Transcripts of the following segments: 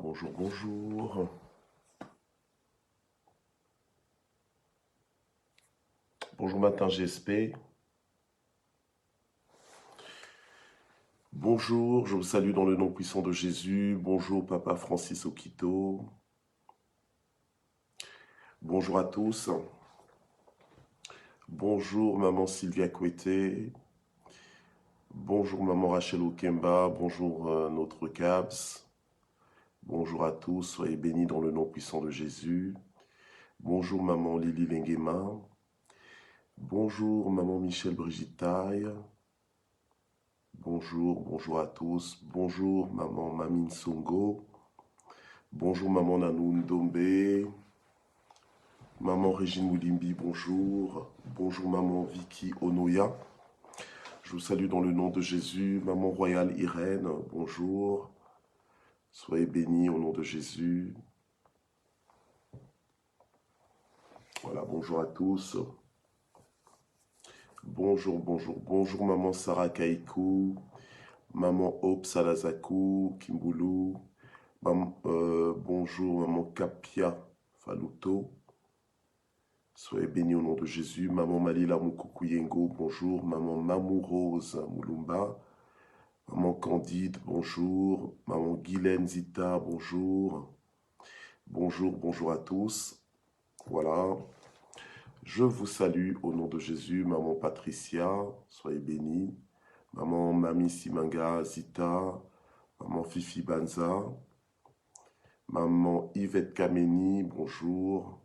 Bonjour, bonjour. Bonjour matin GSP. Bonjour, je vous salue dans le nom puissant de Jésus. Bonjour Papa Francis Okito. Bonjour à tous. Bonjour Maman Sylvia Kouete. Bonjour Maman Rachel Okemba. Bonjour notre Cabs. Bonjour à tous, soyez bénis dans le nom puissant de Jésus. Bonjour Maman Lily Lenguema. Bonjour Maman Michel Brigittaille. Bonjour, bonjour à tous. Bonjour Maman Mamine Songo. Bonjour Maman Nanou Ndombe. Maman Régine Moulimbi, bonjour. Bonjour Maman Vicky Onoya. Je vous salue dans le nom de Jésus. Maman Royale Irène, bonjour. Soyez bénis au nom de Jésus. Voilà, bonjour à tous. Bonjour, bonjour, bonjour Maman Sarah Kaikou, Maman Hope Salazakou, Kimbulu, bonjour Maman Kapia Faluto, soyez bénis au nom de Jésus. Maman Malila Mukukuyengo, bonjour. Maman Mamou Rose Moulumba, Maman Candide, bonjour. Maman Guylaine Zita, bonjour. Bonjour, bonjour à tous. Voilà. Je vous salue au nom de Jésus, Maman Patricia, soyez bénis. Maman Mami Simanga Zita, Maman Fifi Banza, Maman Yvette Kameni, bonjour.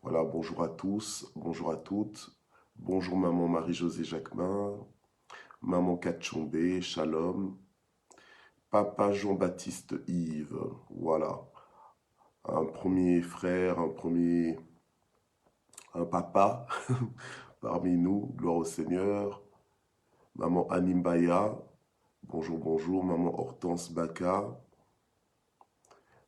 Voilà, bonjour à tous, bonjour à toutes. Bonjour Maman Marie-Josée Jacquemin, Maman Kachombe, Shalom. Papa Jean-Baptiste Yves, voilà. Un premier frère, un papa parmi nous, gloire au Seigneur. Maman Animbaya, bonjour, bonjour. Maman Hortense Baka,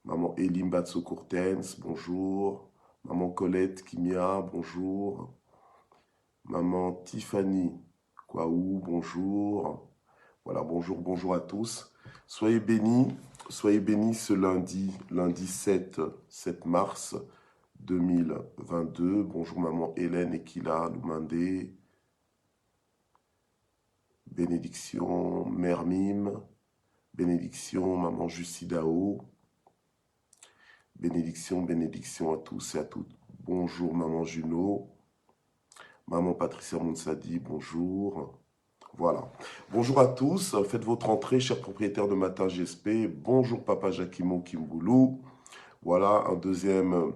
Maman Elim Batso-Courtens, bonjour. Maman Colette Kimia, bonjour. Maman Tiffany Kwaou, bonjour. Voilà, bonjour, bonjour à tous. Soyez bénis ce lundi 7 mars 2022. Bonjour Maman Hélène Ekila Lumandé. Bénédiction Mère Mime. Bénédiction Maman Jussidao. Bénédiction, bénédiction à tous et à toutes. Bonjour Maman Juno. Maman Patricia Mounsadi, bonjour. Voilà. Bonjour à tous. Faites votre entrée, chers propriétaires de Matin GSP. Bonjour Papa Jacquimo Kimboulou. Voilà, un deuxième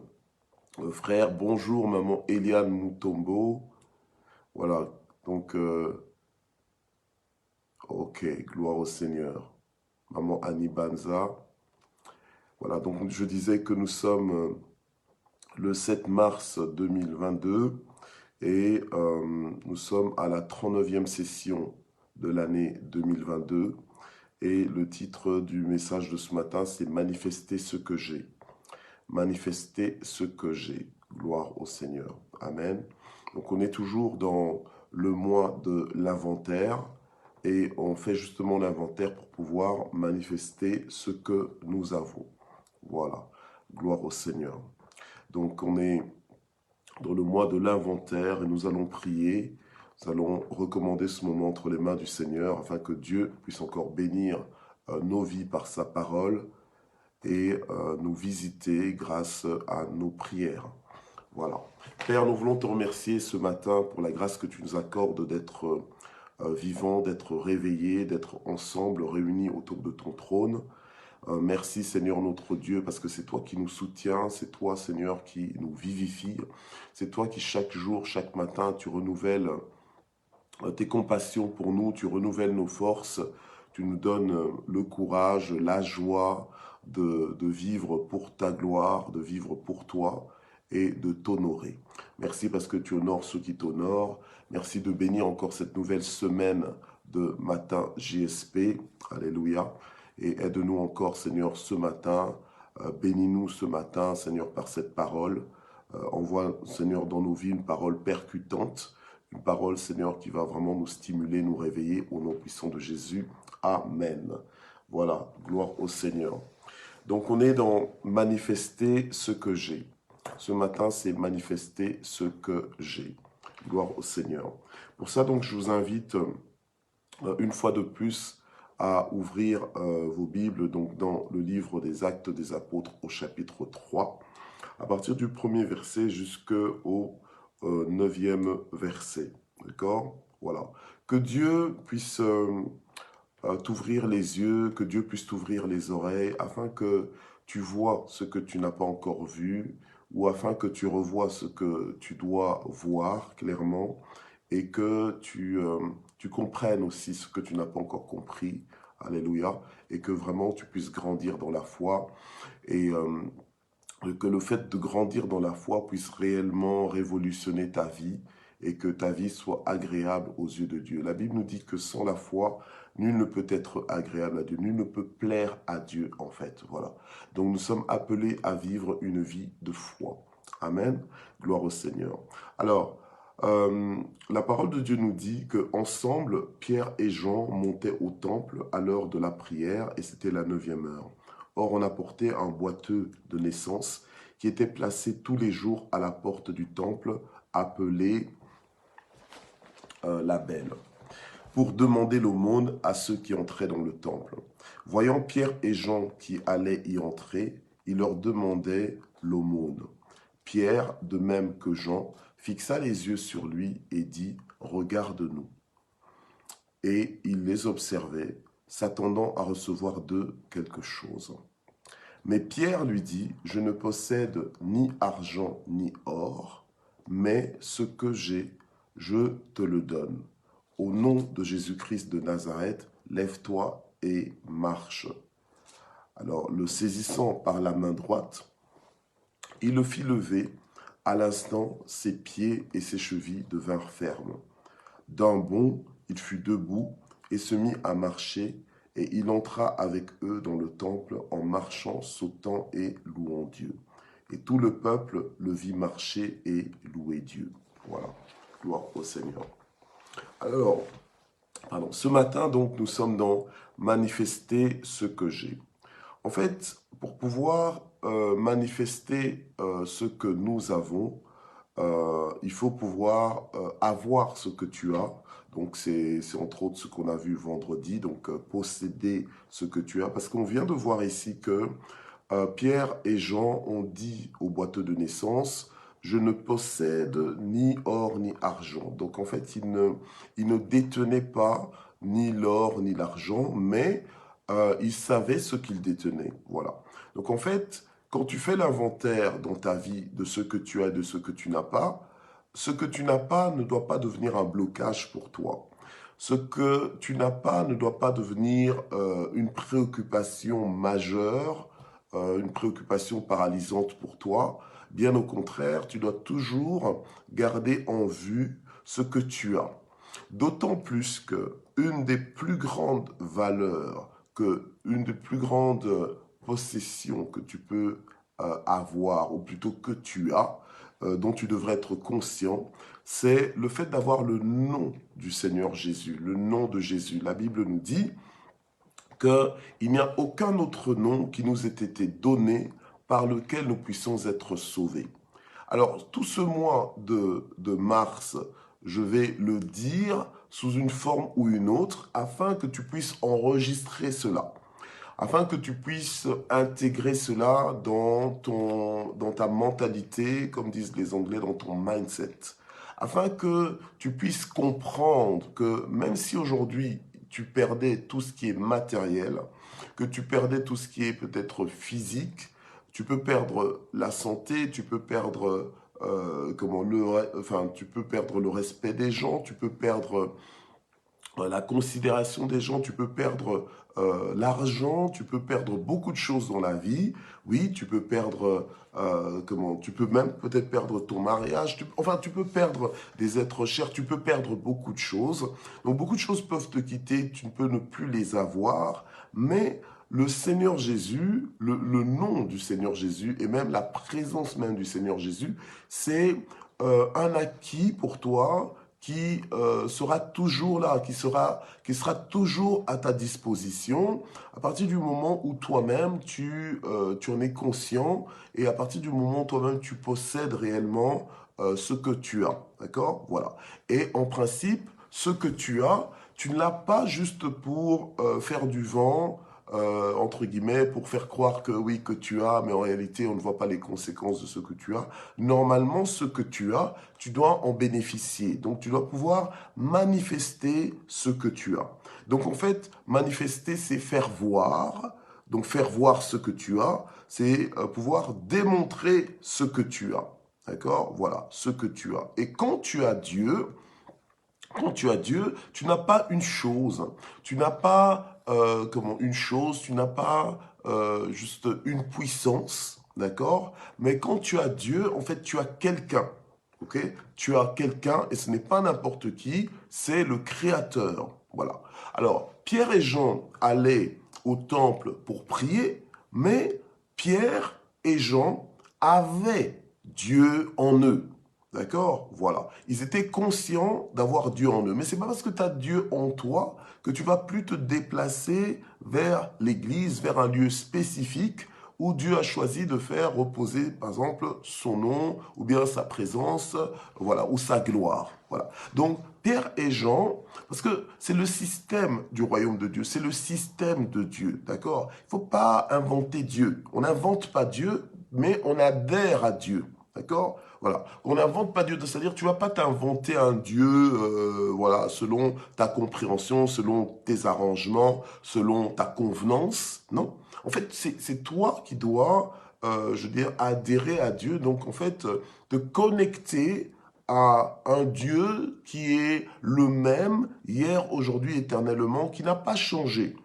frère. Bonjour Maman Eliane Moutombo. Voilà, donc, ok, gloire au Seigneur. Maman Annie Banza. Voilà, donc je disais que nous sommes le 7 mars 2022 et nous sommes à la 39e session de l'année 2022 et le titre du message de ce matin c'est « Manifester ce que j'ai ». Manifester ce que j'ai. Gloire au Seigneur. Amen. Donc on est toujours dans le mois de l'inventaire et on fait justement l'inventaire pour pouvoir manifester ce que nous avons. Voilà. Gloire au Seigneur. Donc on est dans le mois de l'inventaire et nous allons prier, nous allons recommander ce moment entre les mains du Seigneur afin que Dieu puisse encore bénir nos vies par sa parole et nous visiter grâce à nos prières. Voilà. Père, nous voulons te remercier ce matin pour la grâce que tu nous accordes d'être vivants, d'être réveillés, d'être ensemble, réunis autour de ton trône. Merci Seigneur notre Dieu parce que c'est toi qui nous soutiens, c'est toi Seigneur qui nous vivifie, c'est toi qui chaque jour, chaque matin tu renouvelles tes compassions pour nous, tu renouvelles nos forces, tu nous donnes le courage, la joie de vivre pour ta gloire, de vivre pour toi et de t'honorer. Merci parce que tu honores ceux qui t'honorent, merci de bénir encore cette nouvelle semaine de Matin JSP, alléluia. Et aide-nous encore, Seigneur, ce matin. Bénis-nous ce matin, Seigneur, par cette parole. Envoie, Seigneur, dans nos vies une parole percutante, une parole, Seigneur, qui va vraiment nous stimuler, nous réveiller au nom puissant de Jésus. Amen. Voilà, gloire au Seigneur. Donc on est dans manifester ce que j'ai. Ce matin, c'est manifester ce que j'ai. Gloire au Seigneur. Pour ça, donc, je vous invite une fois de plus à ouvrir vos Bibles donc, dans le livre des Actes des Apôtres au chapitre 3, à partir du premier verset jusqu'au 9e verset. D'accord? Voilà. Que Dieu puisse t'ouvrir les yeux, que Dieu puisse t'ouvrir les oreilles, afin que tu vois ce que tu n'as pas encore vu, ou afin que tu revoies ce que tu dois voir clairement, et que tu comprennes aussi ce que tu n'as pas encore compris. Alléluia. Et que vraiment tu puisses grandir dans la foi, et que le fait de grandir dans la foi puisse réellement révolutionner ta vie, et que ta vie soit agréable aux yeux de Dieu. La Bible nous dit que sans la foi, nul ne peut être agréable à Dieu, nul ne peut plaire à Dieu en fait. Voilà. Donc nous sommes appelés à vivre une vie de foi. Amen. Gloire au Seigneur. Alors, la parole de Dieu nous dit que ensemble, Pierre et Jean montaient au temple à l'heure de la prière, et c'était la 9e heure. Or, on apportait un boiteux de naissance qui était placé tous les jours à la porte du temple, appelé la Belle, pour demander l'aumône à ceux qui entraient dans le temple. Voyant Pierre et Jean qui allaient y entrer, il leur demandait l'aumône. Pierre, de même que Jean, fixa les yeux sur lui et dit « Regarde-nous ». Et il les observait, s'attendant à recevoir d'eux quelque chose. Mais Pierre lui dit, « Je ne possède ni argent ni or, mais ce que j'ai, je te le donne. Au nom de Jésus-Christ de Nazareth, lève-toi et marche. » Alors, le saisissant par la main droite, il le fit lever. À l'instant, ses pieds et ses chevilles devinrent fermes. D'un bond, il fut debout et se mit à marcher, et il entra avec eux dans le temple en marchant, sautant et louant Dieu. Et tout le peuple le vit marcher et louer Dieu. Voilà, gloire au Seigneur. Alors, ce matin, donc, nous sommes dans manifester ce que j'ai. En fait, pour pouvoir manifester ce que nous avons, il faut pouvoir avoir ce que tu as. Donc, c'est entre autres ce qu'on a vu vendredi, donc posséder ce que tu as. Parce qu'on vient de voir ici que Pierre et Jean ont dit au boiteux de naissance, « Je ne possède ni or ni argent ». Donc, en fait, ils ne détenaient pas ni l'or ni l'argent, mais ils savaient ce qu'ils détenaient. Voilà. Donc, en fait, quand tu fais l'inventaire dans ta vie de ce que tu as et de ce que tu n'as pas, ce que tu n'as pas ne doit pas devenir un blocage pour toi. Ce que tu n'as pas ne doit pas devenir une préoccupation majeure, une préoccupation paralysante pour toi. Bien au contraire, tu dois toujours garder en vue ce que tu as. D'autant plus que une des plus grandes valeurs, une des plus grandes possessions que tu peux avoir, ou plutôt que tu as, dont tu devrais être conscient, c'est le fait d'avoir le nom du Seigneur Jésus, le nom de Jésus. La Bible nous dit qu'il n'y a aucun autre nom qui nous ait été donné par lequel nous puissions être sauvés. Alors, tout ce mois de mars, je vais le dire sous une forme ou une autre, afin que tu puisses enregistrer cela, afin que tu puisses intégrer cela dans ta mentalité, comme disent les Anglais, dans ton mindset, afin que tu puisses comprendre que même si aujourd'hui tu perdais tout ce qui est matériel, que tu perdais tout ce qui est peut-être physique, tu peux perdre la santé, tu peux perdre tu peux perdre le respect des gens, tu peux perdre la considération des gens, tu peux perdre l'argent, tu peux perdre beaucoup de choses dans la vie. Oui, tu peux perdre, tu peux même peut-être perdre ton mariage. Tu peux perdre des êtres chers, tu peux perdre beaucoup de choses. Donc beaucoup de choses peuvent te quitter, tu ne peux ne plus les avoir, mais le Seigneur Jésus, le nom du Seigneur Jésus et même la présence même du Seigneur Jésus, c'est un acquis pour toi qui sera toujours là, qui sera toujours à ta disposition à partir du moment où toi-même tu en es conscient et à partir du moment où toi-même tu possèdes réellement ce que tu as, d'accord? Voilà. Et en principe, ce que tu ne l'as pas juste pour faire du vent, entre guillemets, pour faire croire que oui, que tu as, mais en réalité, on ne voit pas les conséquences de ce que tu as. Normalement, ce que tu as, tu dois en bénéficier. Donc, tu dois pouvoir manifester ce que tu as. Donc, en fait, manifester, c'est faire voir. Donc, faire voir ce que tu as, c'est pouvoir démontrer ce que tu as. D'accord? Voilà, ce que tu as. Et quand tu as Dieu, tu n'as pas une chose, tu n'as pas une chose, tu n'as pas juste une puissance, d'accord? Mais quand tu as Dieu, en fait, tu as quelqu'un, ok? Tu as quelqu'un et ce n'est pas n'importe qui, c'est le Créateur, voilà. Alors, Pierre et Jean allaient au temple pour prier, mais Pierre et Jean avaient Dieu en eux. D'accord? Voilà. Ils étaient conscients d'avoir Dieu en eux. Mais c'est pas parce que tu as Dieu en toi que tu vas plus te déplacer vers l'église, vers un lieu spécifique où Dieu a choisi de faire reposer, par exemple, son nom ou bien sa présence, voilà, ou sa gloire. Voilà. Donc, Pierre et Jean, parce que c'est le système du royaume de Dieu, c'est le système de Dieu, d'accord? Il ne faut pas inventer Dieu. On n'invente pas Dieu, mais on adhère à Dieu. D'accord? Voilà. On n'invente pas Dieu, c'est-à-dire tu vas pas t'inventer un Dieu, voilà, selon ta compréhension, selon tes arrangements, selon ta convenance. Non. En fait, c'est toi qui dois, je veux dire, adhérer à Dieu. Donc, en fait, te connecter à un Dieu qui est le même hier, aujourd'hui, éternellement, qui n'a pas changé.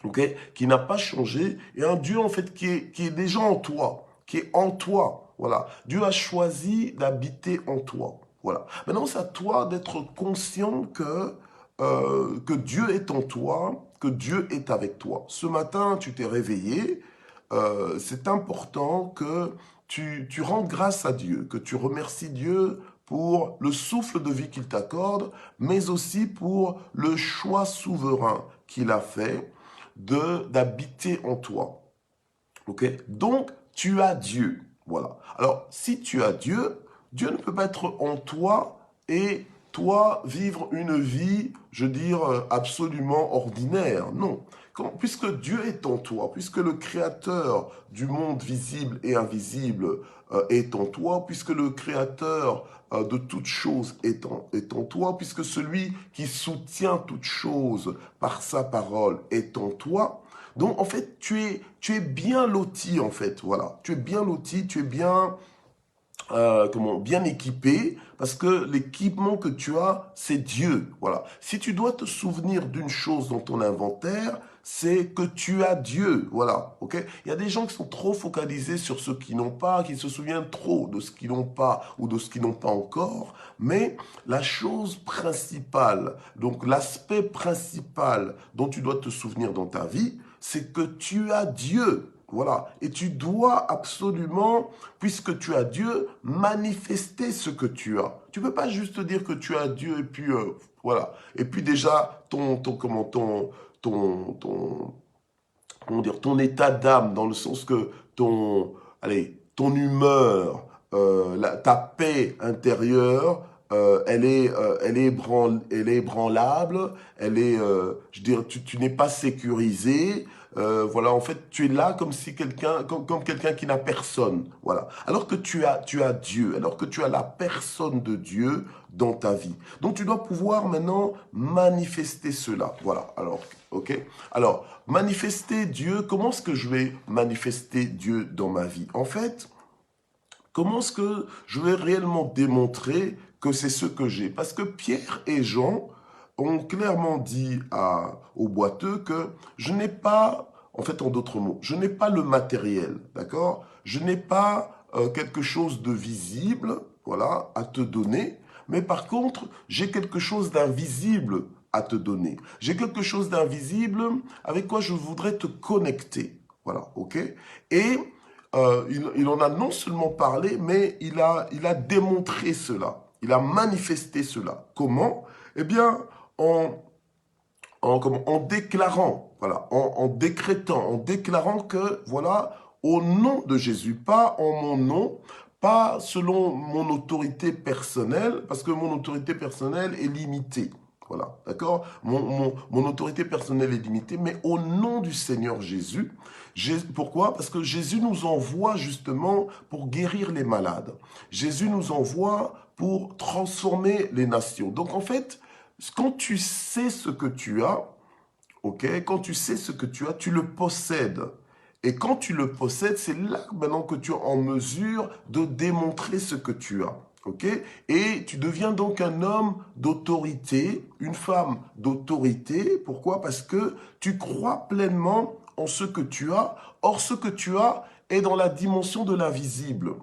Ok? Qui n'a pas changé. Et un Dieu, en fait, qui est déjà en toi, qui est en toi. Voilà. Dieu a choisi d'habiter en toi. Voilà. Maintenant, c'est à toi d'être conscient que Dieu est en toi, que Dieu est avec toi. Ce matin, tu t'es réveillé. C'est important que tu rendes grâce à Dieu, que tu remercies Dieu pour le souffle de vie qu'il t'accorde, mais aussi pour le choix souverain qu'il a fait d'habiter en toi. Ok? Donc, tu as Dieu. Voilà. Alors, si tu as Dieu, Dieu ne peut pas être en toi et toi vivre une vie, je veux dire, absolument ordinaire. Non. Puisque Dieu est en toi, puisque le Créateur du monde visible et invisible est en toi, puisque le Créateur de toutes choses est en toi, puisque celui qui soutient toutes choses par sa parole est en toi, donc, en fait, tu es bien loti, en fait, voilà. Tu es bien loti, tu es bien, bien équipé, parce que l'équipement que tu as, c'est Dieu, voilà. Si tu dois te souvenir d'une chose dans ton inventaire, c'est que tu as Dieu, voilà, ok? Il y a des gens qui sont trop focalisés sur ce qu'ils n'ont pas, qui se souviennent trop de ce qu'ils n'ont pas ou de ce qu'ils n'ont pas encore, mais la chose principale, donc l'aspect principal dont tu dois te souvenir dans ta vie, c'est que tu as Dieu. Voilà. Et tu dois absolument, puisque tu as Dieu, manifester ce que tu as. Tu ne peux pas juste dire que tu as Dieu et puis, voilà. Et puis déjà, comment dire, ton état d'âme, dans le sens que ton humeur, ta paix intérieure, elle est ébranlable, je veux dire, tu n'es pas sécurisé. Voilà, en fait, tu es là comme si comme quelqu'un qui n'a personne. Voilà. Alors que tu as Dieu, alors que tu as la personne de Dieu dans ta vie. Donc, tu dois pouvoir maintenant manifester cela. Voilà. Alors, ok. Alors, manifester Dieu. Comment est-ce que je vais manifester Dieu dans ma vie? En fait, comment est-ce que je vais réellement démontrer que c'est ce que j'ai? Parce que Pierre et Jean ont clairement dit aux boiteux que je n'ai pas, en fait en d'autres mots, je n'ai pas le matériel, d'accord? Je n'ai pas quelque chose de visible, voilà, à te donner, mais par contre, j'ai quelque chose d'invisible à te donner. J'ai quelque chose d'invisible avec quoi je voudrais te connecter, voilà, ok? Et il en a non seulement parlé, mais il a démontré cela. Il a manifesté cela. Comment? Eh bien, en, en déclarant, voilà, en décrétant, en déclarant que, voilà, au nom de Jésus, pas en mon nom, pas selon mon autorité personnelle, parce que mon autorité personnelle est limitée. Voilà, d'accord, mon autorité personnelle est limitée, mais au nom du Seigneur Jésus. Pourquoi? Parce que Jésus nous envoie justement pour guérir les malades. Jésus nous envoie pour transformer les nations. Donc en fait, quand tu sais ce que tu as, ok, quand tu sais ce que tu as, tu le possèdes. Et quand tu le possèdes, c'est là maintenant que tu es en mesure de démontrer ce que tu as. Ok? Et tu deviens donc un homme d'autorité, une femme d'autorité. Pourquoi? Parce que tu crois pleinement en ce que tu as. Or, ce que tu as est dans la dimension de l'invisible.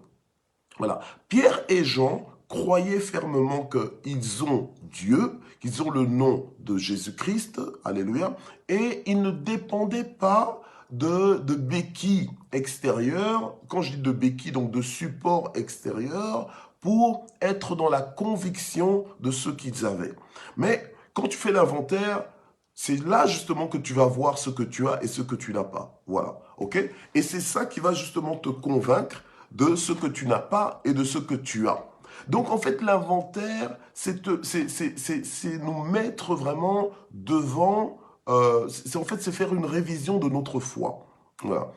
Voilà. Pierre et Jean croyaient fermement qu'ils ont Dieu, qu'ils ont le nom de Jésus-Christ, alléluia, et ils ne dépendaient pas de béquilles extérieures, quand je dis de béquilles, donc de support extérieur, pour être dans la conviction de ce qu'ils avaient. Mais quand tu fais l'inventaire, c'est là justement que tu vas voir ce que tu as et ce que tu n'as pas. Voilà, ok? Et c'est ça qui va justement te convaincre de ce que tu n'as pas et de ce que tu as. Donc en fait, l'inventaire, c'est nous mettre vraiment devant, en fait, c'est faire une révision de notre foi. Voilà.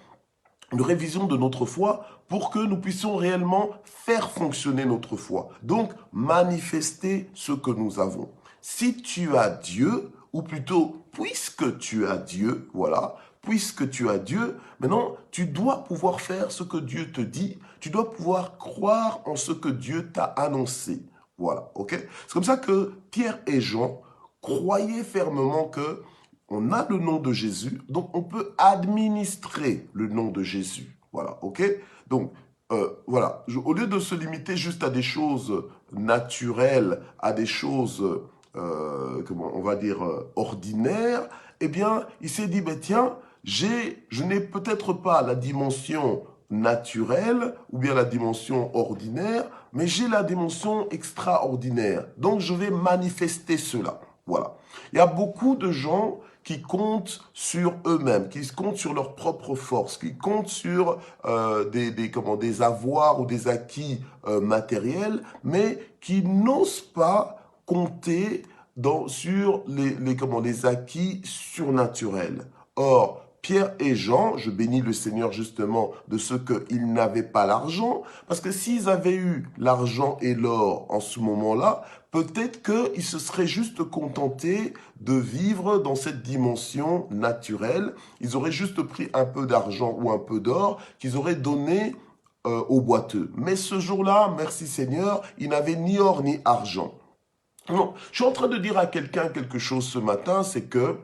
Une révision de notre foi pour que nous puissions réellement faire fonctionner notre foi. Donc, manifester ce que nous avons. Si tu as Dieu, ou plutôt, puisque tu as Dieu, voilà, puisque tu as Dieu, maintenant, tu dois pouvoir faire ce que Dieu te dit, tu dois pouvoir croire en ce que Dieu t'a annoncé. Voilà, ok? C'est comme ça que Pierre et Jean croyaient fermement que on a le nom de Jésus, donc on peut administrer le nom de Jésus. Voilà, ok? Donc, voilà, au lieu de se limiter juste à des choses naturelles, à des choses, comment on va dire, ordinaires, eh bien, il s'est dit, ben tiens, je n'ai peut-être pas la dimension naturelle ou bien la dimension ordinaire, mais j'ai la dimension extraordinaire. Donc, je vais manifester cela. Voilà. Il y a beaucoup de gens qui comptent sur eux-mêmes, qui comptent sur leur propre force, qui comptent sur des avoirs ou des acquis matériels, mais qui n'osent pas compter sur les acquis surnaturels. Or, Pierre et Jean, je bénis le Seigneur justement de ce qu'ils n'avaient pas l'argent, parce que s'ils avaient eu l'argent et l'or en ce moment-là, peut-être qu'ils se seraient juste contentés de vivre dans cette dimension naturelle. Ils auraient juste pris un peu d'argent ou un peu d'or qu'ils auraient donné aux boiteux. Mais ce jour-là, merci Seigneur, ils n'avaient ni or ni argent. Non, je suis en train de dire à quelqu'un quelque chose ce matin, c'est que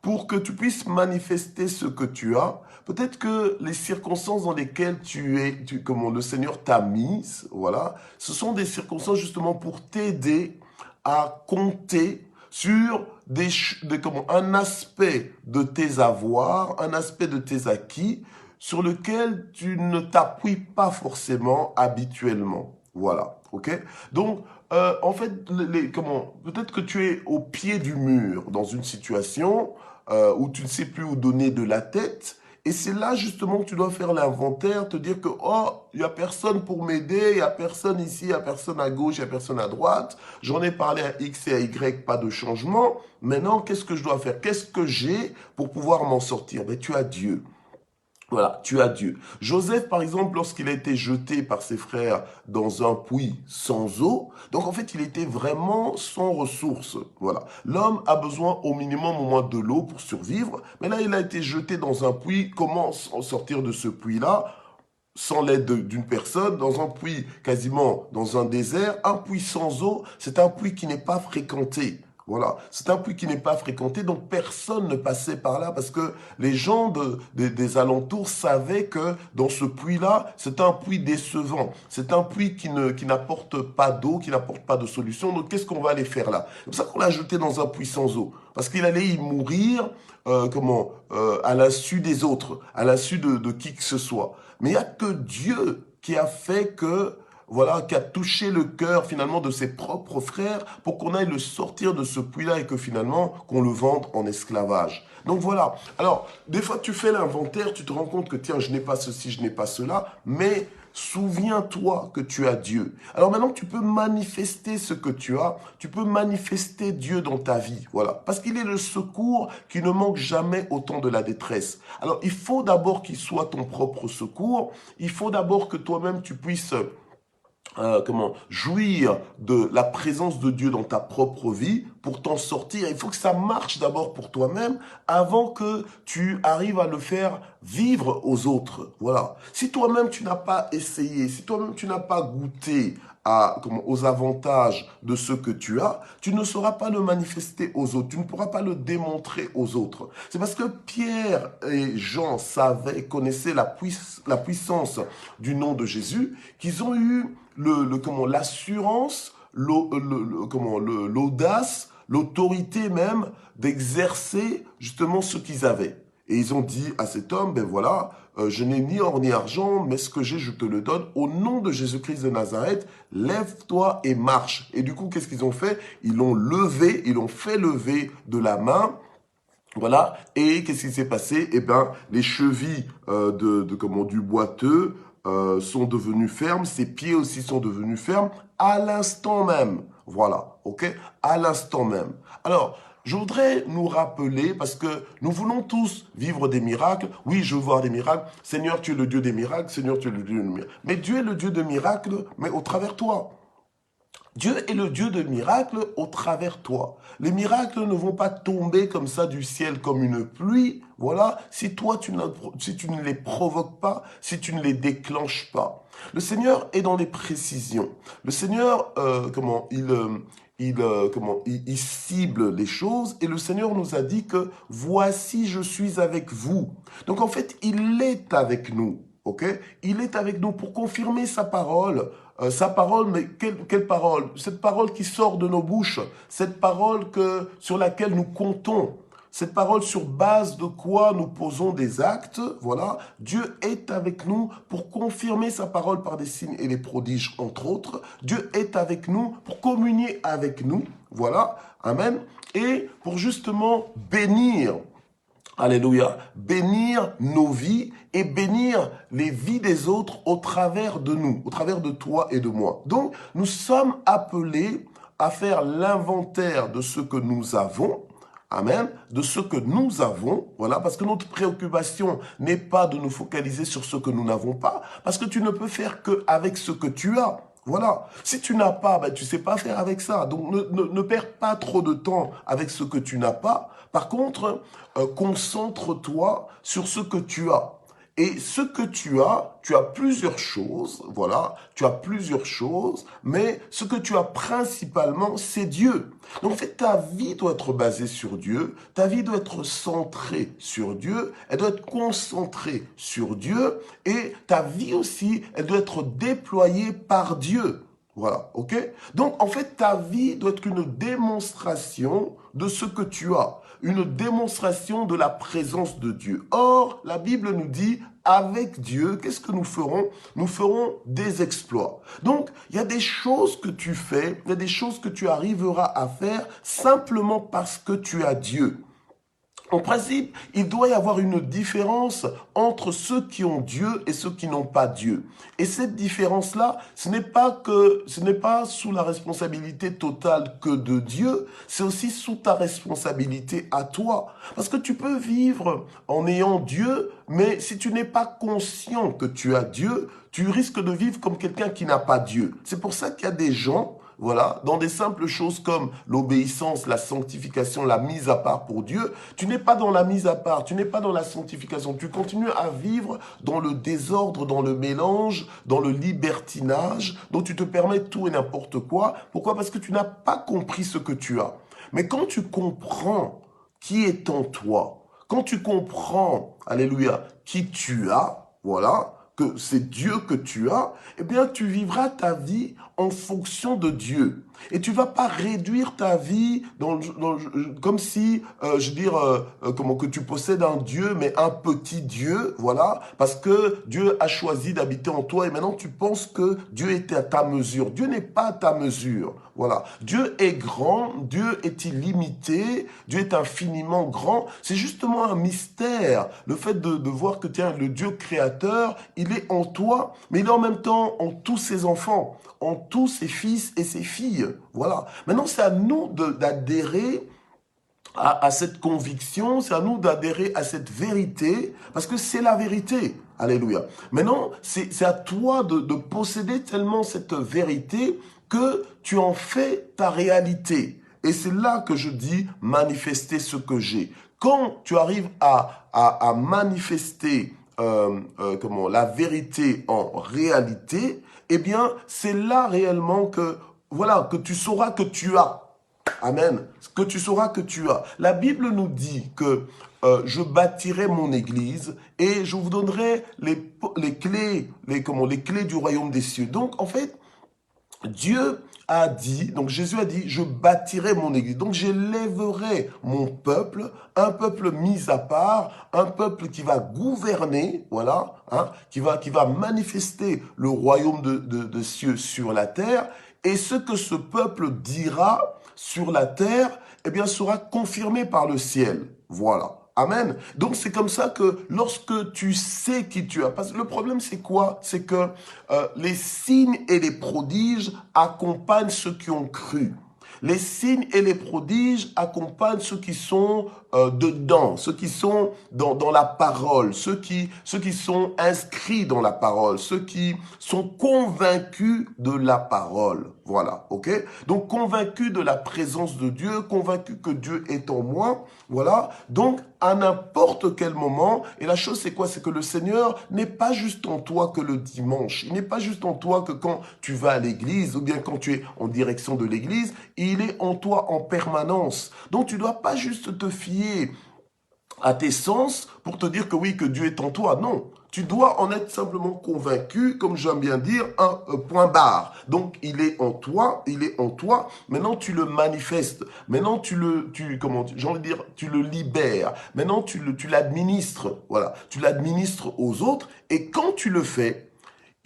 pour que tu puisses manifester ce que tu as, peut-être que les circonstances dans lesquelles comment le Seigneur t'a mise, voilà, ce sont des circonstances justement pour t'aider à compter sur un aspect de tes avoirs, un aspect de tes acquis, sur lequel tu ne t'appuies pas forcément habituellement. Voilà, ok? Donc, en fait, peut-être que tu es au pied du mur dans une situation où tu ne sais plus où donner de la tête. Et c'est là justement que tu dois faire l'inventaire, te dire que, oh, il n'y a personne pour m'aider, il n'y a personne ici, il n'y a personne à gauche, il n'y a personne à droite. J'en ai parlé à X et à Y, pas de changement. Maintenant, qu'est-ce que je dois faire? Qu'est-ce que j'ai pour pouvoir m'en sortir? Ben, tu as Dieu. Voilà, tu as Dieu. Joseph, par exemple, lorsqu'il a été jeté par ses frères dans un puits sans eau, donc en fait, il était vraiment sans ressources. Voilà. L'homme a besoin au minimum au moins de l'eau pour survivre, mais là, il a été jeté dans un puits. Comment sortir de ce puits-là? Sans l'aide d'une personne, dans un puits quasiment dans un désert, un puits sans eau, c'est un puits qui n'est pas fréquenté. Voilà, c'est un puits qui n'est pas fréquenté, donc personne ne passait par là parce que les gens des alentours savaient que dans ce puits-là, c'est un puits décevant. C'est un puits qui n'apporte pas d'eau, qui n'apporte pas de solution. Donc qu'est-ce qu'on va aller faire là? C'est pour ça qu'on l'a jeté dans un puits sans eau. Parce qu'il allait y mourir, à l'insu des autres, à l'insu de qui que ce soit. Mais il n'y a que Dieu qui a fait que voilà, qui a touché le cœur finalement de ses propres frères pour qu'on aille le sortir de ce puits-là et que finalement qu'on le vende en esclavage. Donc voilà. Alors, des fois tu fais l'inventaire, tu te rends compte que tiens, je n'ai pas ceci, je n'ai pas cela, mais souviens-toi que tu as Dieu. Alors maintenant, tu peux manifester ce que tu as, tu peux manifester Dieu dans ta vie, voilà. Parce qu'il est le secours qui ne manque jamais au temps de la détresse. Alors, il faut d'abord qu'il soit ton propre secours, il faut d'abord que toi-même tu puisses jouir de la présence de Dieu dans ta propre vie pour t'en sortir. Il faut que ça marche d'abord pour toi-même avant que tu arrives à le faire vivre aux autres. Voilà. Si toi-même tu n'as pas essayé, si toi-même tu n'as pas goûté aux avantages de ce que tu as, tu ne sauras pas le manifester aux autres, tu ne pourras pas le démontrer aux autres. C'est parce que Pierre et Jean connaissaient la puissance du nom de Jésus, qu'ils ont eu l'assurance, l'audace, l'autorité même d'exercer justement ce qu'ils avaient. Et ils ont dit à cet homme, ben voilà, je n'ai ni or ni argent, mais ce que j'ai, je te le donne. Au nom de Jésus-Christ de Nazareth, lève-toi et marche. Et du coup, qu'est-ce qu'ils ont fait? Ils l'ont levé, ils l'ont fait lever de la main. Voilà. Et qu'est-ce qui s'est passé? Eh ben, les chevilles du boiteux sont devenues fermes. Ses pieds aussi sont devenus fermes à l'instant même. Voilà. Ok? À l'instant même. Alors, je voudrais nous rappeler, parce que nous voulons tous vivre des miracles. Oui, je veux voir des miracles. Seigneur, tu es le Dieu des miracles. Seigneur, tu es le Dieu des miracles. Mais Dieu est le Dieu des miracles, mais au travers toi. Dieu est le Dieu de miracles au travers toi. Les miracles ne vont pas tomber comme ça du ciel comme une pluie, voilà, si toi si tu ne les provoques pas, si tu ne les déclenches pas. Le Seigneur est dans les précisions. Le Seigneur, il cible les choses et le Seigneur nous a dit que voici je suis avec vous. Donc en fait, il est avec nous. Ok? Il est avec nous pour confirmer sa parole. Sa parole, mais quelle parole? Cette parole qui sort de nos bouches, cette parole sur laquelle nous comptons, cette parole sur base de quoi nous posons des actes, voilà. Dieu est avec nous pour confirmer sa parole par des signes et des prodiges, entre autres. Dieu est avec nous pour communier avec nous, voilà. Amen. Et pour justement bénir. Alléluia. Bénir nos vies et bénir les vies des autres au travers de nous, au travers de toi et de moi. Donc, nous sommes appelés à faire l'inventaire de ce que nous avons. Amen. De ce que nous avons. Voilà. Parce que notre préoccupation n'est pas de nous focaliser sur ce que nous n'avons pas. Parce que tu ne peux faire qu'avec ce que tu as. Voilà. Si tu n'as pas, ben, tu sais pas faire avec ça. Donc, ne perds pas trop de temps avec ce que tu n'as pas. Par contre, concentre-toi sur ce que tu as. Et ce que tu as plusieurs choses, voilà, tu as plusieurs choses, mais ce que tu as principalement, c'est Dieu. Donc en fait, ta vie doit être basée sur Dieu, ta vie doit être centrée sur Dieu, elle doit être concentrée sur Dieu, et ta vie aussi, elle doit être déployée par Dieu. Voilà, ok? Donc en fait, ta vie doit être une démonstration de ce que tu as, une démonstration de la présence de Dieu. Or, la Bible nous dit, avec Dieu, qu'est-ce que nous ferons? Nous ferons des exploits. Donc, il y a des choses que tu fais, il y a des choses que tu arriveras à faire simplement parce que tu as Dieu. En principe, il doit y avoir une différence entre ceux qui ont Dieu et ceux qui n'ont pas Dieu. Et cette différence-là, ce n'est pas sous la responsabilité totale que de Dieu, c'est aussi sous ta responsabilité à toi. Parce que tu peux vivre en ayant Dieu, mais si tu n'es pas conscient que tu as Dieu, tu risques de vivre comme quelqu'un qui n'a pas Dieu. C'est pour ça qu'il y a des gens, voilà, dans des simples choses comme l'obéissance, la sanctification, la mise à part pour Dieu, tu n'es pas dans la mise à part, tu n'es pas dans la sanctification, tu continues à vivre dans le désordre, dans le mélange, dans le libertinage, dont tu te permets tout et n'importe quoi. Pourquoi? Parce que tu n'as pas compris ce que tu as. Mais quand tu comprends qui est en toi, quand tu comprends, alléluia, qui tu as, voilà, que c'est Dieu que tu as, eh bien, tu vivras ta vie en fonction de Dieu. Et tu vas pas réduire ta vie comme si, je veux dire, comment que tu possèdes un Dieu, mais un petit Dieu, voilà, parce que Dieu a choisi d'habiter en toi et maintenant tu penses que Dieu est à ta mesure. Dieu n'est pas à ta mesure, voilà. Dieu est grand, Dieu est illimité, Dieu est infiniment grand. C'est justement un mystère, le fait de voir que, tiens, le Dieu créateur, il est en toi, mais il est en même temps en tous ses enfants, en tous ses fils et ses filles. Voilà. Maintenant, c'est à nous d'adhérer à cette conviction, c'est à nous d'adhérer à cette vérité, parce que c'est la vérité. Alléluia. Maintenant, c'est à toi de posséder tellement cette vérité que tu en fais ta réalité. Et c'est là que je dis manifester ce que j'ai. Quand tu arrives à manifester la vérité en réalité, eh bien, c'est là réellement que, voilà, que tu sauras que tu as. Amen. Que tu sauras que tu as. La Bible nous dit que je bâtirai mon église et je vous donnerai les clés, les clés du royaume des cieux. Donc, en fait, Dieu a dit, donc Jésus a dit, je bâtirai mon église. Donc j'élèverai mon peuple, un peuple mis à part, un peuple qui va gouverner, voilà, hein, qui va manifester le royaume de cieux sur la terre. Et ce que ce peuple dira sur la terre, eh bien, sera confirmé par le ciel. Voilà. Amen. Donc c'est comme ça que lorsque tu sais qui tu es, parce que le problème c'est quoi? C'est que les signes et les prodiges accompagnent ceux qui ont cru. Les signes et les prodiges accompagnent ceux qui sont dedans, ceux qui sont dans la parole, ceux qui sont inscrits dans la parole, ceux qui sont convaincus de la parole. Voilà, ok? Donc convaincus de la présence de Dieu, convaincus que Dieu est en moi. Voilà, donc à n'importe quel moment, et la chose c'est quoi? C'est que le Seigneur n'est pas juste en toi que le dimanche, il n'est pas juste en toi que quand tu vas à l'église ou bien quand tu es en direction de l'église, il est en toi en permanence. Donc tu ne dois pas juste te fier à tes sens pour te dire que oui, que Dieu est en toi. Non, tu dois en être simplement convaincu, comme j'aime bien dire, un point barre. Donc, il est en toi, il est en toi. Maintenant, tu le manifestes. Maintenant, j'ai envie de dire, tu le libères. Maintenant, tu l'administres. Voilà, tu l'administres aux autres. Et quand tu le fais,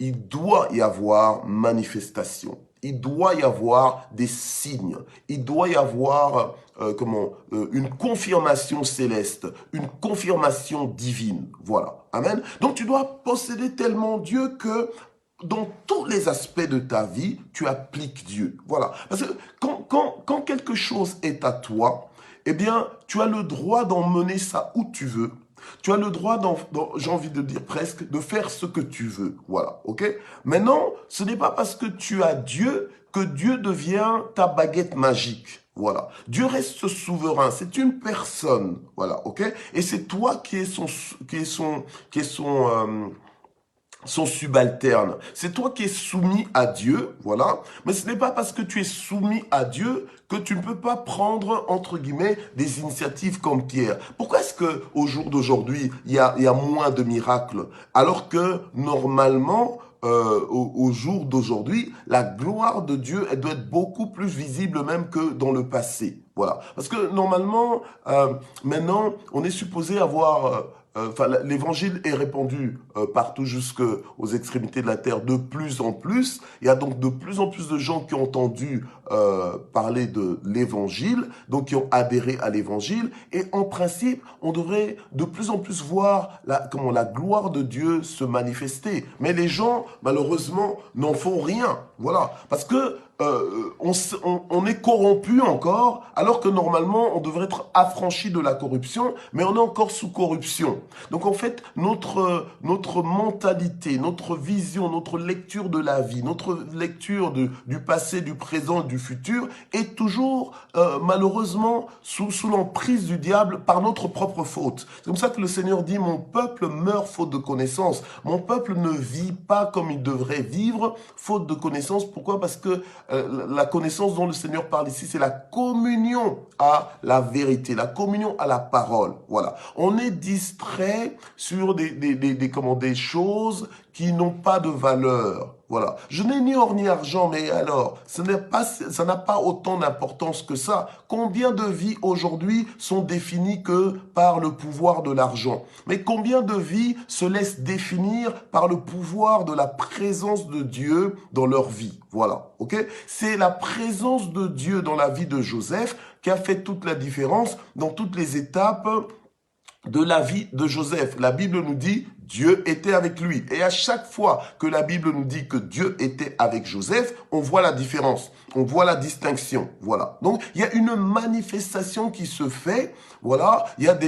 il doit y avoir manifestation. Il doit y avoir des signes. Il doit y avoir une confirmation céleste, une confirmation divine. Voilà. Amen. Donc tu dois posséder tellement Dieu que dans tous les aspects de ta vie, tu appliques Dieu. Voilà. Parce que quand quelque chose est à toi, eh bien, tu as le droit d'emmener ça où tu veux. Tu as le droit, j'ai envie de dire presque, de faire ce que tu veux. Voilà, ok? Maintenant, ce n'est pas parce que tu as Dieu que Dieu devient ta baguette magique. Voilà. Dieu reste souverain. C'est une personne. Voilà, ok? Et c'est toi qui es son subalterne. C'est toi qui es soumis à Dieu, voilà. Mais ce n'est pas parce que tu es soumis à Dieu que tu ne peux pas prendre, entre guillemets, des initiatives comme Pierre. Pourquoi est-ce que au jour d'aujourd'hui, il y a moins de miracles, alors que normalement, au jour d'aujourd'hui, la gloire de Dieu, elle doit être beaucoup plus visible même que dans le passé. Voilà. Parce que normalement, maintenant, on est supposé avoir... l'évangile est répandu partout jusqu'aux extrémités de la terre de plus en plus. Il y a donc de plus en plus de gens qui ont entendu parler de l'évangile, donc qui ont adhéré à l'évangile. Et en principe, on devrait de plus en plus voir la gloire de Dieu se manifester. Mais les gens, malheureusement, n'en font rien. Voilà. Parce que on est corrompu encore, alors que normalement, on devrait être affranchi de la corruption, mais on est encore sous corruption. Donc en fait, notre mentalité, notre vision, notre lecture de la vie, notre lecture du passé, du présent, du futur, est toujours malheureusement sous l'emprise du diable par notre propre faute. C'est comme ça que le Seigneur dit, mon peuple meurt faute de connaissance. Mon peuple ne vit pas comme il devrait vivre, faute de connaissance. Pourquoi? Parce que la connaissance dont le Seigneur parle ici, c'est la communion à la vérité, la communion à la parole. Voilà. On est distrait sur des choses qui n'ont pas de valeur. Voilà. Je n'ai ni or ni argent, mais alors, ça n'a pas autant d'importance que ça. Combien de vies aujourd'hui sont définies que par le pouvoir de l'argent? Mais combien de vies se laissent définir par le pouvoir de la présence de Dieu dans leur vie? Voilà. Ok? C'est la présence de Dieu dans la vie de Joseph qui a fait toute la différence dans toutes les étapes de la vie de Joseph. La Bible nous dit Dieu était avec lui. Et à chaque fois que la Bible nous dit que Dieu était avec Joseph, on voit la différence, on voit la distinction. Voilà. Donc il y a une manifestation qui se fait. Voilà. Il y a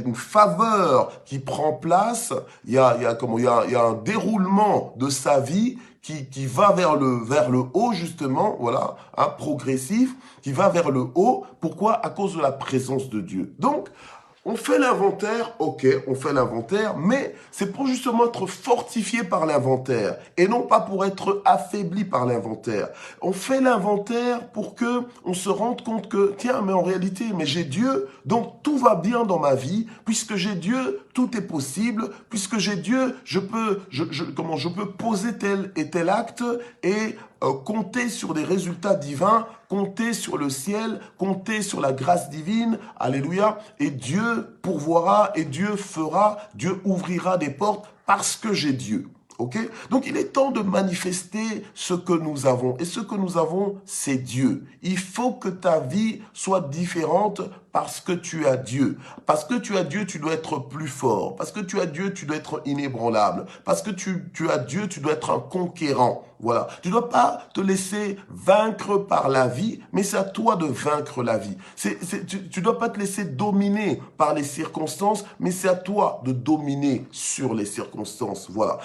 une faveur qui prend place. Il y a un déroulement de sa vie qui va vers le haut justement, voilà, progressif, qui va vers le haut. Pourquoi? À cause de la présence de Dieu. Donc on fait l'inventaire, ok, on fait l'inventaire, mais c'est pour justement être fortifié par l'inventaire et non pas pour être affaibli par l'inventaire. On fait l'inventaire pour que on se rende compte que, tiens, mais en réalité, mais j'ai Dieu, donc tout va bien dans ma vie, puisque j'ai Dieu, tout est possible, puisque j'ai Dieu, je peux poser tel et tel acte et compter sur des résultats divins, compter sur le ciel, compter sur la grâce divine, alléluia, et Dieu pourvoira, et Dieu fera, Dieu ouvrira des portes parce que j'ai Dieu. Ok? Donc il est temps de manifester ce que nous avons. Et ce que nous avons, c'est Dieu. Il faut que ta vie soit différente parce que tu as Dieu. Parce que tu as Dieu, tu dois être plus fort. Parce que tu as Dieu, tu dois être inébranlable. Parce que tu as Dieu, tu dois être un conquérant. Voilà. Tu ne dois pas te laisser vaincre par la vie, mais c'est à toi de vaincre la vie. Tu ne dois pas te laisser dominer par les circonstances, mais c'est à toi de dominer sur les circonstances. Voilà.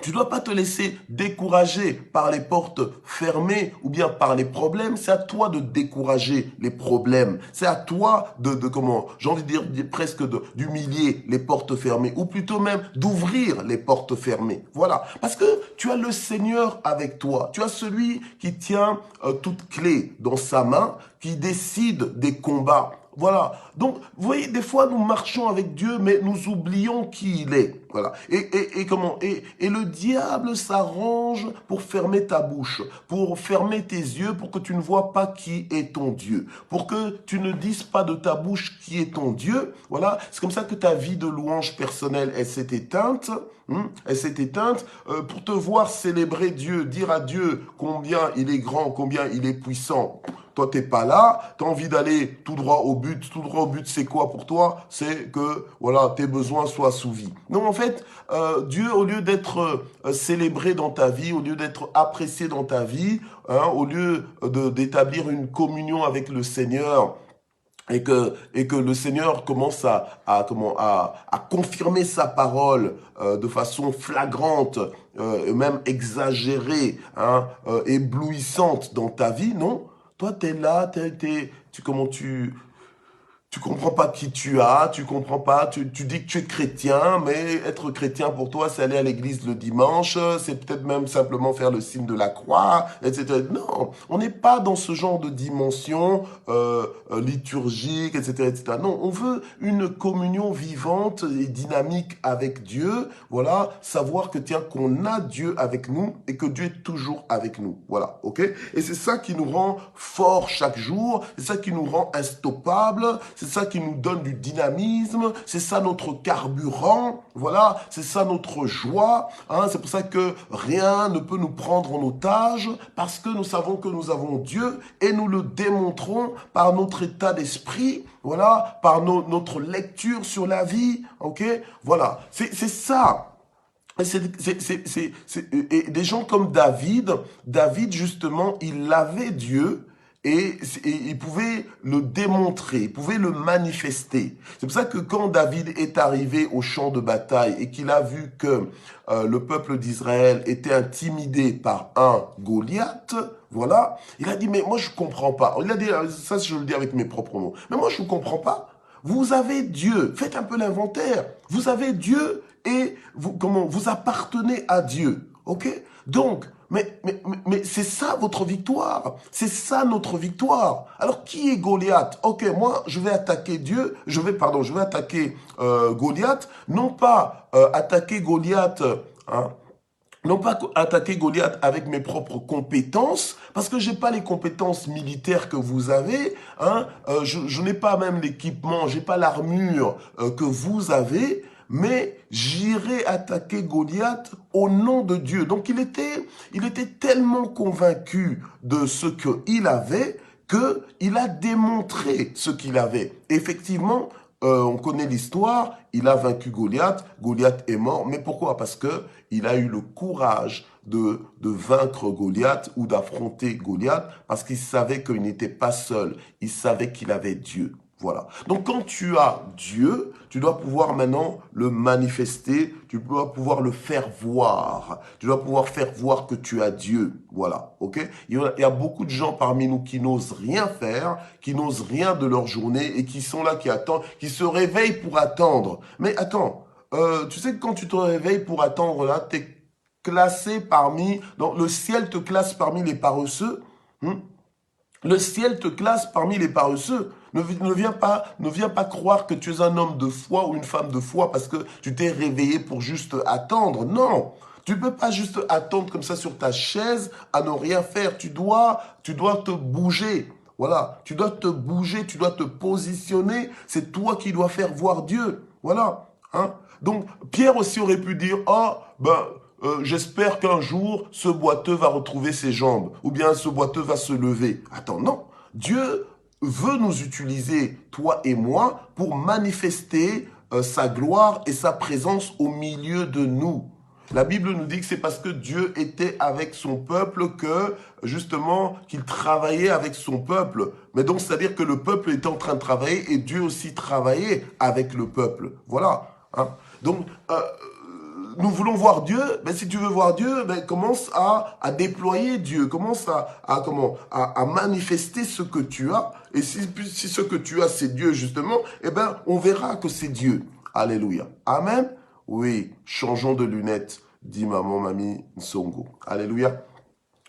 Tu ne dois pas te laisser décourager par les portes fermées ou bien par les problèmes. C'est à toi de décourager les problèmes. C'est à toi j'ai envie de dire presque d'humilier les portes fermées ou plutôt même d'ouvrir les portes fermées. Voilà. Parce que tu as le Seigneur avec toi. Tu as celui qui tient toute clé dans sa main, qui décide des combats. Voilà. Donc, vous voyez, des fois, nous marchons avec Dieu, mais nous oublions qui il est. Voilà. Et le diable s'arrange pour fermer ta bouche, pour fermer tes yeux, pour que tu ne vois pas qui est ton Dieu, pour que tu ne dises pas de ta bouche qui est ton Dieu. Voilà. C'est comme ça que ta vie de louange personnelle, elle s'est éteinte. Elle s'est éteinte pour te voir célébrer Dieu, dire à Dieu combien il est grand, combien il est puissant. Toi, t'es pas là, tu as envie d'aller tout droit au but. Tout droit au but, c'est quoi pour toi? C'est que voilà, tes besoins soient assouvis. Donc en fait, Dieu, au lieu d'être célébré dans ta vie, au lieu d'être apprécié dans ta vie, au lieu d'établir une communion avec le Seigneur, et que le Seigneur commence à confirmer sa parole de façon flagrante, et même exagérée, éblouissante dans ta vie, non? Toi, tu es là, tu comprends pas qui tu comprends pas, tu dis que tu es chrétien, mais être chrétien pour toi, c'est aller à l'église le dimanche, c'est peut-être même simplement faire le signe de la croix, etc. Non, on n'est pas dans ce genre de dimension liturgique, etc., etc. Non, on veut une communion vivante et dynamique avec Dieu, voilà, savoir que tiens, qu'on a Dieu avec nous et que Dieu est toujours avec nous, voilà, ok? Et c'est ça qui nous rend forts chaque jour, c'est ça qui nous rend instoppables, c'est ça qui nous donne du dynamisme, c'est ça notre carburant, voilà, c'est ça notre joie, c'est pour ça que rien ne peut nous prendre en otage, parce que nous savons que nous avons Dieu, et nous le démontrons par notre état d'esprit, voilà, par notre lecture sur la vie, ok, voilà, c'est ça. Et des gens comme David justement, il avait Dieu, et il pouvait le démontrer, il pouvait le manifester. C'est pour ça que quand David est arrivé au champ de bataille et qu'il a vu que le peuple d'Israël était intimidé par un Goliath, voilà, il a dit, mais moi je comprends pas. Il a dit, ça je le dis avec mes propres mots, mais moi je ne comprends pas. Vous avez Dieu, faites un peu l'inventaire. Vous avez Dieu et vous appartenez à Dieu, ok? Donc, mais c'est ça votre victoire. C'est ça notre victoire. Alors, qui est Goliath? Ok, moi, je vais attaquer je vais attaquer Goliath. Non pas attaquer Goliath, Non pas attaquer Goliath avec mes propres compétences, parce que j'ai pas les compétences militaires que vous avez, hein, je n'ai pas même l'équipement, j'ai pas l'armure que vous avez, mais j'irai attaquer Goliath au nom de Dieu. Donc il était tellement convaincu de ce qu'il avait que il a démontré ce qu'il avait. Effectivement, on connaît l'histoire, il a vaincu Goliath, Goliath est mort, mais pourquoi? Parce que il a eu le courage de vaincre Goliath ou d'affronter Goliath, parce qu'il savait qu'il n'était pas seul, il savait qu'il avait Dieu. Voilà. Donc quand tu as Dieu, tu dois pouvoir maintenant le manifester, tu dois pouvoir le faire voir. Tu dois pouvoir faire voir que tu as Dieu. Voilà. OK? Il y a beaucoup de gens parmi nous qui n'osent rien faire, qui n'osent rien de leur journée et qui sont là, qui attendent, qui se réveillent pour attendre. Mais attends, tu sais que quand tu te réveilles pour attendre là, tu es classé parmi, donc le ciel te classe parmi les paresseux. Le ciel te classe parmi les paresseux. Ne viens pas croire que tu es un homme de foi ou une femme de foi parce que tu t'es réveillé pour juste attendre. Non, tu peux pas juste attendre comme ça sur ta chaise à ne rien faire. Tu dois te bouger. Voilà, tu dois te bouger, tu dois te positionner. C'est toi qui dois faire voir Dieu. Voilà, hein. Donc Pierre aussi aurait pu dire, oh ben j'espère qu'un jour, ce boiteux va retrouver ses jambes, ou bien ce boiteux va se lever. Attends, non. Dieu veut nous utiliser, toi et moi, pour manifester sa gloire et sa présence au milieu de nous. La Bible nous dit que c'est parce que Dieu était avec son peuple que, justement, qu'il travaillait avec son peuple. Mais donc, c'est-à-dire que le peuple était en train de travailler et Dieu aussi travaillait avec le peuple. Voilà, hein. Donc, nous voulons voir Dieu, mais si tu veux voir Dieu, ben, commence à déployer Dieu, commence à manifester ce que tu as. Et si ce que tu as, c'est Dieu, justement, eh ben, on verra que c'est Dieu. Alléluia. Amen. Oui, changeons de lunettes, dit maman, mamie, Nsongo. Alléluia.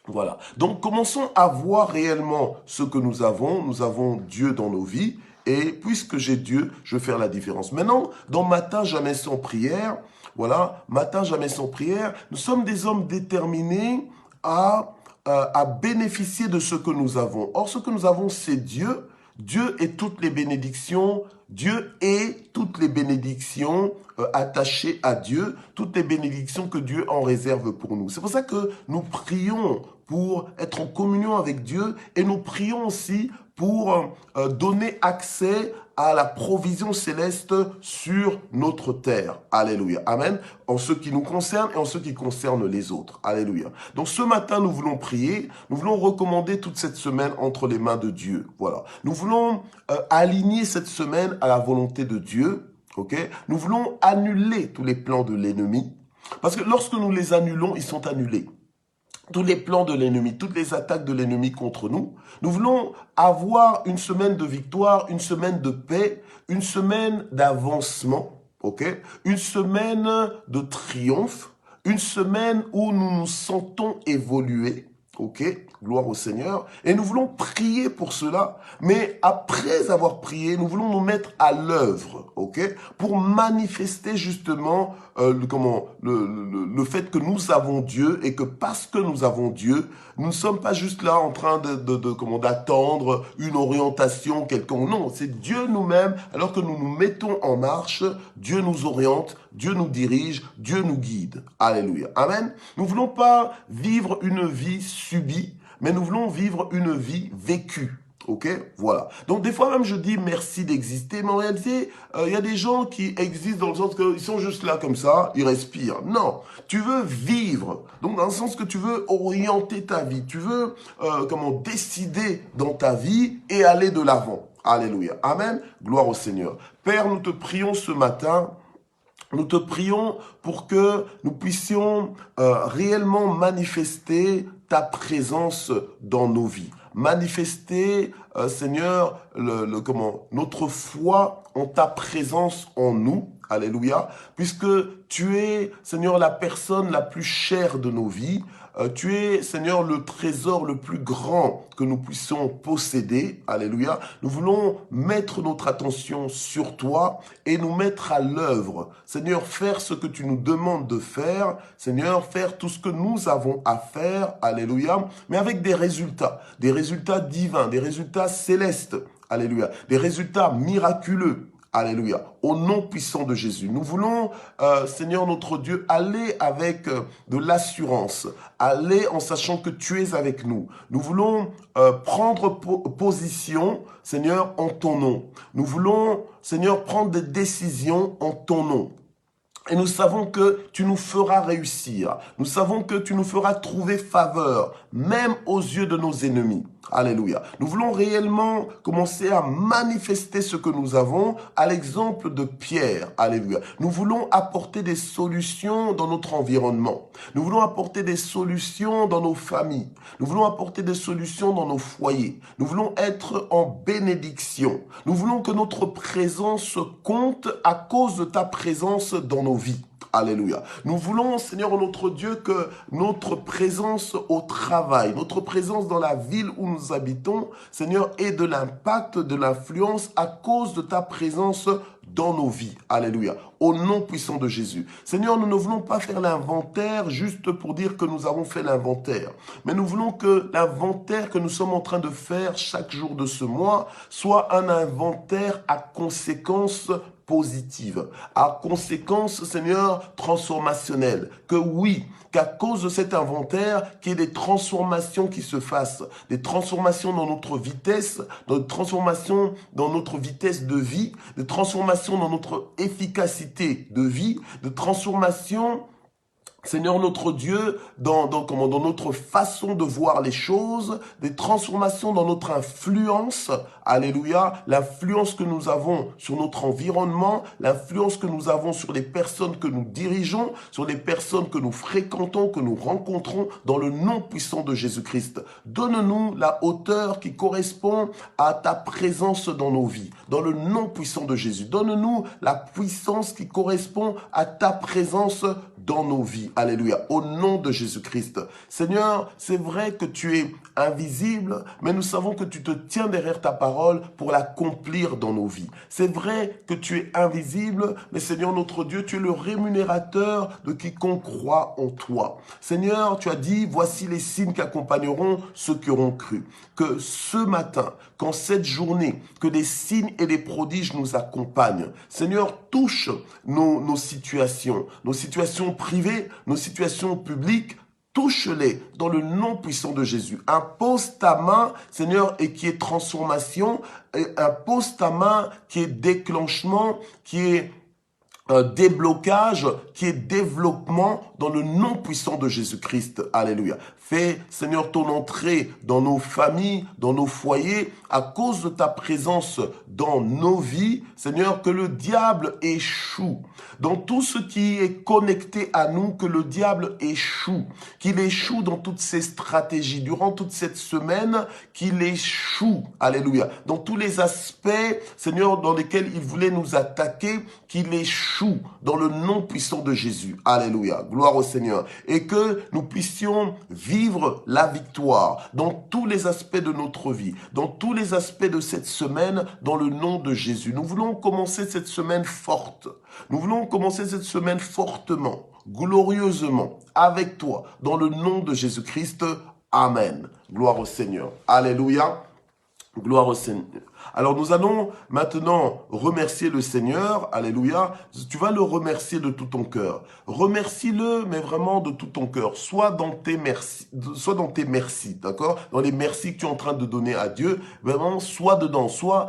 Voilà. Donc, commençons à voir réellement ce que nous avons. Nous avons Dieu dans nos vies. Et puisque j'ai Dieu, je vais faire la différence. Maintenant, dans Matin, jamais sans prière, voilà, matin, jamais sans prière, nous sommes des hommes déterminés à bénéficier de ce que nous avons. Or, ce que nous avons, c'est Dieu. Dieu est toutes les bénédictions. Dieu est toutes les bénédictions attachées à Dieu, toutes les bénédictions que Dieu en réserve pour nous. C'est pour ça que nous prions pour être en communion avec Dieu et nous prions aussi pour donner accès à la provision céleste sur notre terre. Alléluia. Amen. En ce qui nous concerne et en ce qui concerne les autres. Alléluia. Donc ce matin, nous voulons prier. Nous voulons recommander toute cette semaine entre les mains de Dieu. Voilà. Nous voulons aligner cette semaine à la volonté de Dieu. Ok. Nous voulons annuler tous les plans de l'ennemi. Parce que lorsque nous les annulons, ils sont annulés. Tous les plans de l'ennemi, toutes les attaques de l'ennemi contre nous. Nous voulons avoir une semaine de victoire, une semaine de paix, une semaine d'avancement, ok? Une semaine de triomphe, une semaine où nous nous sentons évoluer, ok? Gloire au Seigneur. Et nous voulons prier pour cela, mais après avoir prié, nous voulons nous mettre à l'œuvre, ok? Pour manifester justement le fait que nous avons Dieu et que parce que nous avons Dieu, nous ne sommes pas juste là en train d'attendre une orientation quelconque. Non, c'est Dieu nous-mêmes. Alors que nous nous mettons en marche, Dieu nous oriente, Dieu nous dirige, Dieu nous guide. Alléluia. Amen. Nous ne voulons pas vivre une vie subie, mais nous voulons vivre une vie vécue. Ok, voilà. Donc des fois même je dis merci d'exister, mais en réalité, il y a des gens qui existent dans le sens qu'ils sont juste là comme ça, ils respirent. Non, tu veux vivre. Donc dans le sens que tu veux orienter ta vie, tu veux décider dans ta vie et aller de l'avant. Alléluia. Amen. Gloire au Seigneur. Père, nous te prions ce matin. Nous te prions pour que nous puissions réellement manifester ta présence dans nos vies. Manifester, Seigneur, notre foi en ta présence en nous. Alléluia. Puisque tu es, Seigneur, la personne la plus chère de nos vies. Tu es, Seigneur, le trésor le plus grand que nous puissions posséder. Alléluia. Nous voulons mettre notre attention sur toi et nous mettre à l'œuvre. Seigneur, faire ce que tu nous demandes de faire. Seigneur, faire tout ce que nous avons à faire. Alléluia. Mais avec des résultats divins, des résultats célestes. Alléluia. Des résultats miraculeux. Alléluia. Au nom puissant de Jésus. Nous voulons, Seigneur notre Dieu, aller avec de l'assurance, aller en sachant que tu es avec nous. Nous voulons prendre position, Seigneur, en ton nom. Nous voulons, Seigneur, prendre des décisions en ton nom. Et nous savons que tu nous feras réussir. Nous savons que tu nous feras trouver faveur, même aux yeux de nos ennemis. Alléluia. Nous voulons réellement commencer à manifester ce que nous avons à l'exemple de Pierre. Alléluia. Nous voulons apporter des solutions dans notre environnement. Nous voulons apporter des solutions dans nos familles. Nous voulons apporter des solutions dans nos foyers. Nous voulons être en bénédiction. Nous voulons que notre présence compte à cause de ta présence dans nos vies. Alléluia. Nous voulons, Seigneur notre Dieu, que notre présence au travail, notre présence dans la ville où nous habitons, Seigneur, ait de l'impact, de l'influence à cause de ta présence dans nos vies. Alléluia. Au nom puissant de Jésus. Seigneur, nous ne voulons pas faire l'inventaire juste pour dire que nous avons fait l'inventaire. Mais nous voulons que l'inventaire que nous sommes en train de faire chaque jour de ce mois soit un inventaire à conséquences positive, à conséquence, Seigneur, transformationnelle. Que oui, qu'à cause de cet inventaire, qu'il y ait des transformations qui se fassent, des transformations dans notre vitesse, des transformations dans notre vitesse de vie, des transformations dans notre efficacité de vie, des transformations, Seigneur notre Dieu, dans notre façon de voir les choses, des transformations dans notre influence, alléluia, l'influence que nous avons sur notre environnement, l'influence que nous avons sur les personnes que nous dirigeons, sur les personnes que nous fréquentons, que nous rencontrons, dans le nom puissant de Jésus-Christ. Donne-nous la hauteur qui correspond à ta présence dans nos vies, dans le nom puissant de Jésus. Donne-nous la puissance qui correspond à ta présence dans nos vies. Alléluia. Au nom de Jésus-Christ. Seigneur, c'est vrai que tu es invisible, mais nous savons que tu te tiens derrière ta parole pour l'accomplir dans nos vies. C'est vrai que tu es invisible, mais Seigneur notre Dieu, tu es le rémunérateur de quiconque croit en toi. Seigneur, tu as dit, voici les signes qui accompagneront ceux qui auront cru. Que ce matin, qu'en cette journée, que des signes et des prodiges nous accompagnent. Seigneur, touche nos situations privées, nos situations publiques, touche-les dans le nom puissant de Jésus. Impose ta main, Seigneur, et qui est transformation, et impose ta main qui est déclenchement, qui est déblocage, qui est développement dans le nom puissant de Jésus-Christ. Alléluia. Fais, Seigneur, ton entrée dans nos familles, dans nos foyers, à cause de ta présence dans nos vies. Seigneur, que le diable échoue. Dans tout ce qui est connecté à nous, que le diable échoue. Qu'il échoue dans toutes ses stratégies. Durant toute cette semaine, qu'il échoue. Alléluia. Dans tous les aspects, Seigneur, dans lesquels il voulait nous attaquer, qu'il échoue dans le nom puissant de Jésus. Alléluia. Gloire au Seigneur. Et que nous puissions vivre la victoire dans tous les aspects de notre vie, dans tous les aspects de cette semaine, dans le nom de Jésus. Nous voulons commencer cette semaine forte. Nous voulons commencer cette semaine fortement, glorieusement, avec toi, dans le nom de Jésus-Christ. Amen. Gloire au Seigneur. Alléluia. Gloire au Seigneur. Alors nous allons maintenant remercier le Seigneur, alléluia. Tu vas le remercier de tout ton cœur. Remercie-le, mais vraiment de tout ton cœur. Sois dans tes merci, d'accord? Dans les merci que tu es en train de donner à Dieu, vraiment, sois dedans, sois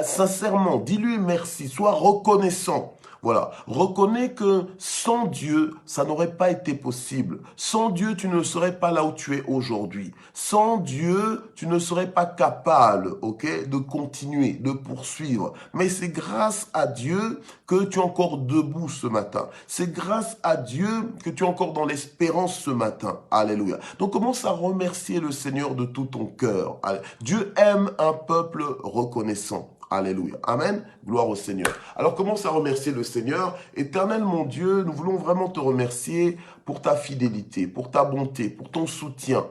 sincèrement, dis-lui merci, sois reconnaissant. Voilà, reconnais que sans Dieu, ça n'aurait pas été possible. Sans Dieu, tu ne serais pas là où tu es aujourd'hui. Sans Dieu, tu ne serais pas capable, ok, de continuer, de poursuivre. Mais c'est grâce à Dieu que tu es encore debout ce matin. C'est grâce à Dieu que tu es encore dans l'espérance ce matin. Alléluia. Donc commence à remercier le Seigneur de tout ton cœur. Dieu aime un peuple reconnaissant. Alléluia. Amen. Gloire au Seigneur. Alors commence à remercier le Seigneur. Éternel mon Dieu, nous voulons vraiment te remercier pour ta fidélité, pour ta bonté, pour ton soutien.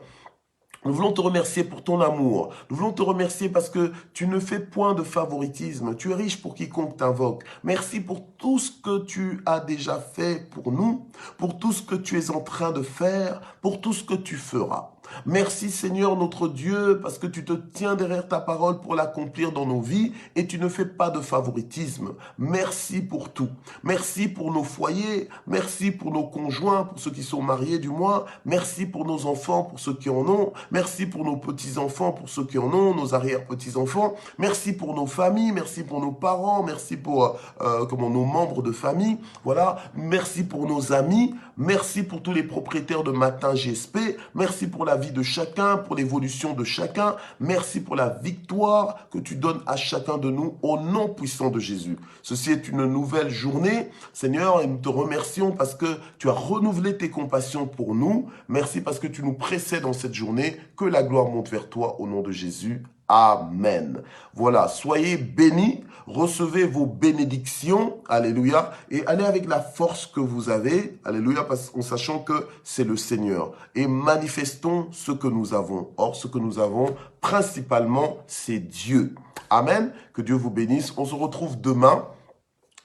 Nous voulons te remercier pour ton amour. Nous voulons te remercier parce que tu ne fais point de favoritisme. Tu es riche pour quiconque t'invoque. Merci pour tout ce que tu as déjà fait pour nous, pour tout ce que tu es en train de faire, pour tout ce que tu feras. Merci Seigneur notre Dieu parce que tu te tiens derrière ta parole pour l'accomplir dans nos vies et tu ne fais pas de favoritisme. Merci pour tout. Merci pour nos foyers, merci pour nos conjoints, pour ceux qui sont mariés du moins, merci pour nos enfants, pour ceux qui en ont, merci pour nos petits-enfants, pour ceux qui en ont, nos arrière-petits-enfants, merci pour nos familles, merci pour nos parents, merci pour nos membres de famille, voilà, merci pour nos amis, merci pour tous les propriétaires de Matin GSP, merci pour la vie de chacun, pour l'évolution de chacun. Merci pour la victoire que tu donnes à chacun de nous au nom puissant de Jésus. Ceci est une nouvelle journée, Seigneur, et nous te remercions parce que tu as renouvelé tes compassions pour nous. Merci parce que tu nous précèdes dans cette journée. Que la gloire monte vers toi au nom de Jésus. Amen. Voilà, soyez bénis, recevez vos bénédictions, alléluia, et allez avec la force que vous avez, alléluia, en sachant que c'est le Seigneur. Et manifestons ce que nous avons. Or, ce que nous avons, principalement, c'est Dieu. Amen. Que Dieu vous bénisse. On se retrouve demain,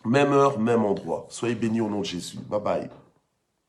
même heure, même endroit. Soyez bénis au nom de Jésus. Bye bye.